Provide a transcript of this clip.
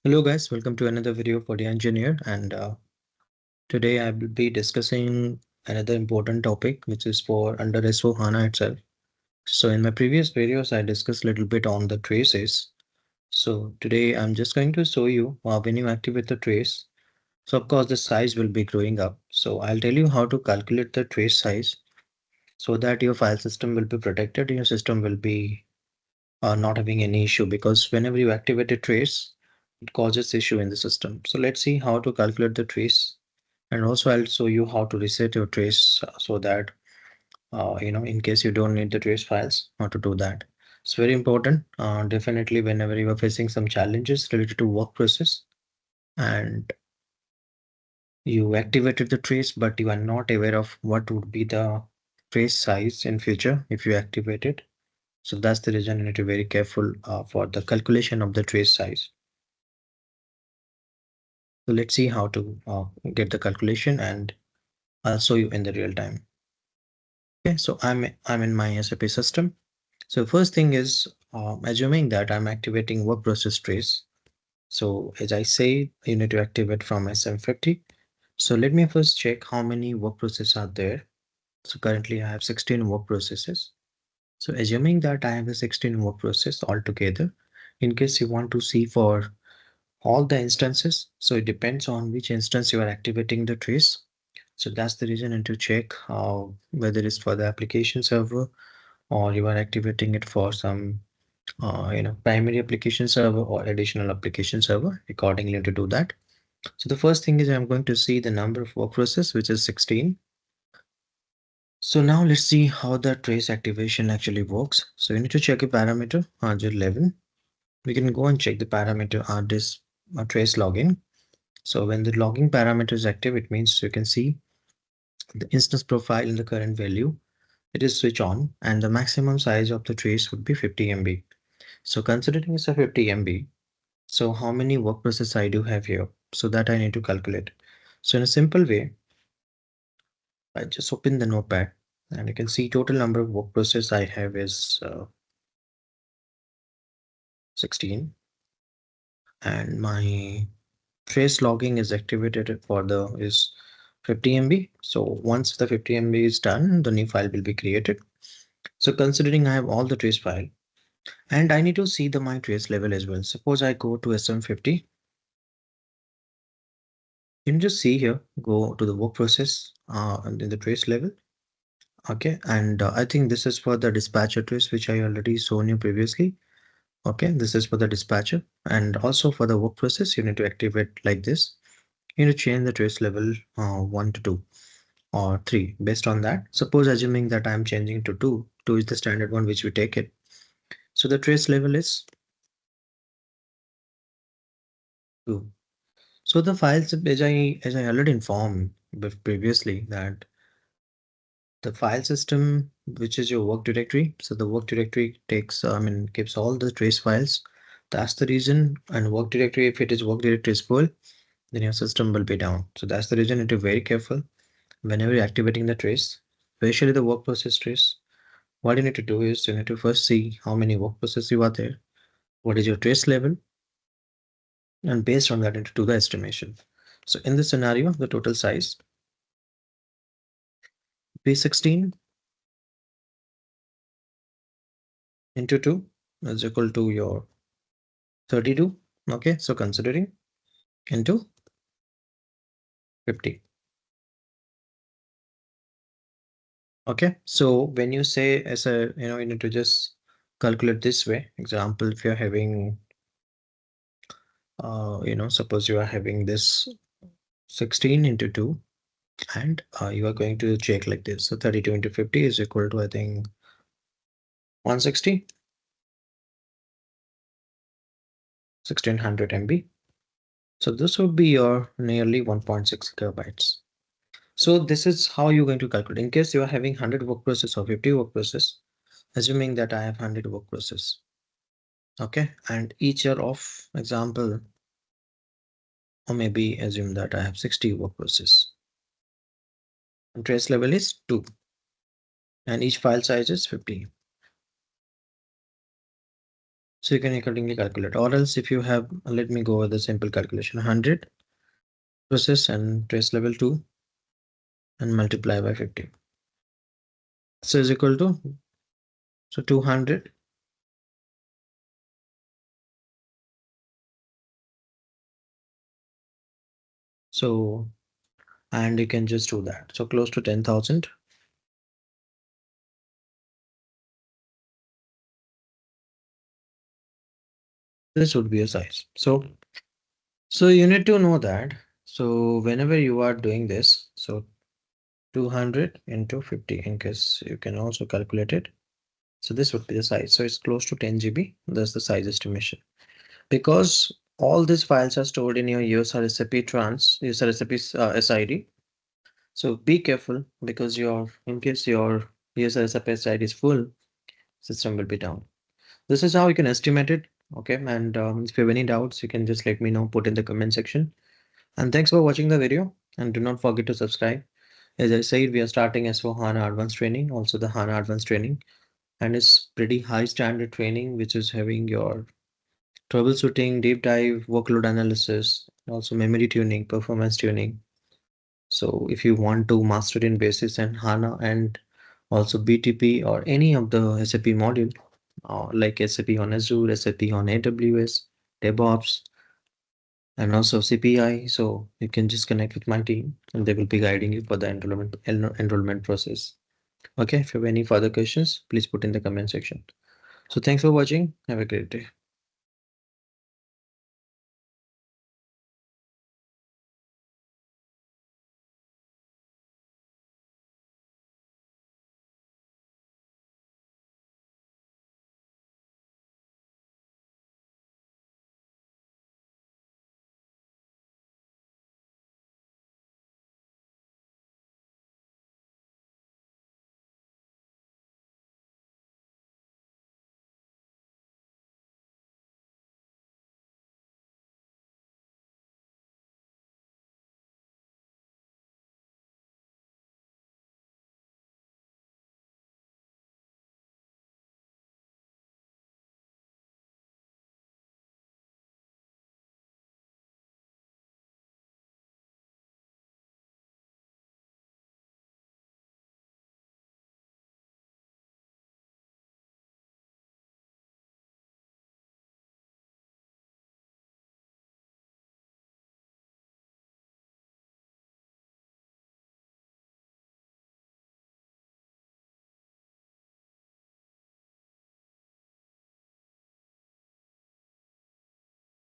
Hello guys, welcome to another video for the engineer, and today I will be discussing another important topic which is for under S4HANA itself. So in my previous videos I discussed a little bit on the traces. So today I'm just going to show you when you activate the trace. So of course the size will be growing up. So I'll tell you how to calculate the trace size so that your file system will be protected, your system will be not having any issue, because whenever you activate a trace it causes issue in the system. So let's see how to calculate the trace, and also I'll show you how to reset your trace so that in case you don't need the trace files, how to do that. It's very important. Definitely whenever you are facing some challenges related to work process and you activated the trace but you are not aware of what would be the trace size in future if you activate it. So that's the reason you need to be very careful for the calculation of the trace size. So let's see how to get the calculation, and I'll show you in the real time. Okay, so I'm in my SAP system. So first thing is assuming that I'm activating work process trace. So as I say, you need to activate from SM50. So let me first check how many work processes are there. So currently I have 16 work processes. So assuming that I have a 16 work process altogether, in case you want to see for all the instances, so it depends on which instance you are activating the trace. So that's the reason, and to check whether it's for the application server or you are activating it for some primary application server or additional application server. Accordingly to do that. So the first thing is I'm going to see the number of work process, which is 16. So now let's see how the trace activation actually works. So you need to check a parameter RJ11. We can go and check the parameter this trace login. So when the logging parameter is active, it means you can see the instance profile in the current value. It is switch on, and the maximum size of the trace would be 50 MB. So considering it's a 50 MB, so how many work process I do have here? So that I need to calculate. So in a simple way, I just open the notepad and you can see total number of work process I have is 16, and my trace logging is activated for the is 50 MB. So once the 50 MB is done, the new file will be created. So considering I have all the trace file, and I need to see the my trace level as well. Suppose I go to SM50. You can just see here, go to the work process and in the trace level. Okay, and I think this is for the dispatcher trace, which I already shown you previously. Okay, this is for the dispatcher, and also for the work process, you need to activate like this. You need to change the trace level 1 to 2 or 3 based on that. Suppose assuming that I'm changing to 2, 2 is the standard one which we take it. So the trace level is 2. So the files, as I already informed previously, that the file system, which is your work directory. So the work directory takes, keeps all the trace files. That's the reason. And work directory, if it is work directory is full, then your system will be down. So that's the reason you need to be very careful whenever you're activating the trace, especially the work process trace. What you need to do is you need to first see how many work processes you are there, what is your trace level, and based on that, you need to do the estimation. So in this scenario, the total size P16 into 2 is equal to your 32. Okay, so considering into 50. Okay, so when you say as a, you need to just calculate this way. Example, if you're having, suppose you are having this 16 into 2, and you are going to check like this. So 32 into 50 is equal to, I think, 160, 1600 MB. So this would be your nearly 1.6 gigabytes. So this is how you're going to calculate. In case you are having 100 work process or 50 work process, assuming that I have 100 work process. Okay, and each are of example, or maybe assume that I have 60 work process. And trace level is 2, and each file size is 50. So you can accordingly calculate, or else if you have, let me go with the simple calculation, 100 process and trace level 2 and multiply by 50. So is equal to, so 200 so, and you can just do that. So close to 10,000. This would be a size. So you need to know that. So whenever you are doing this, so 200 into 50, in case you can also calculate it. So this would be the size. So it's close to 10 GB. That's the size estimation. Because all these files are stored in your user SAP user SAP SID. So be careful, because in case your user SAP SID is full, system will be down. This is how you can estimate it. Okay. And if you have any doubts, you can just let me know, put in the comment section. And thanks for watching the video. And do not forget to subscribe. As I said, we are starting S4 HANA Advanced Training, also the HANA Advanced Training. And it's pretty high standard training, which is having your troubleshooting, deep dive, workload analysis, also memory tuning, performance tuning. So if you want to master in basis and HANA and also BTP or any of the SAP module, like SAP on Azure, SAP on AWS, Devops, and also CPI. So you can just connect with my team and they will be guiding you for the enrollment process. Okay, if you have any further questions, please put in the comment section. So thanks for watching. Have a great day.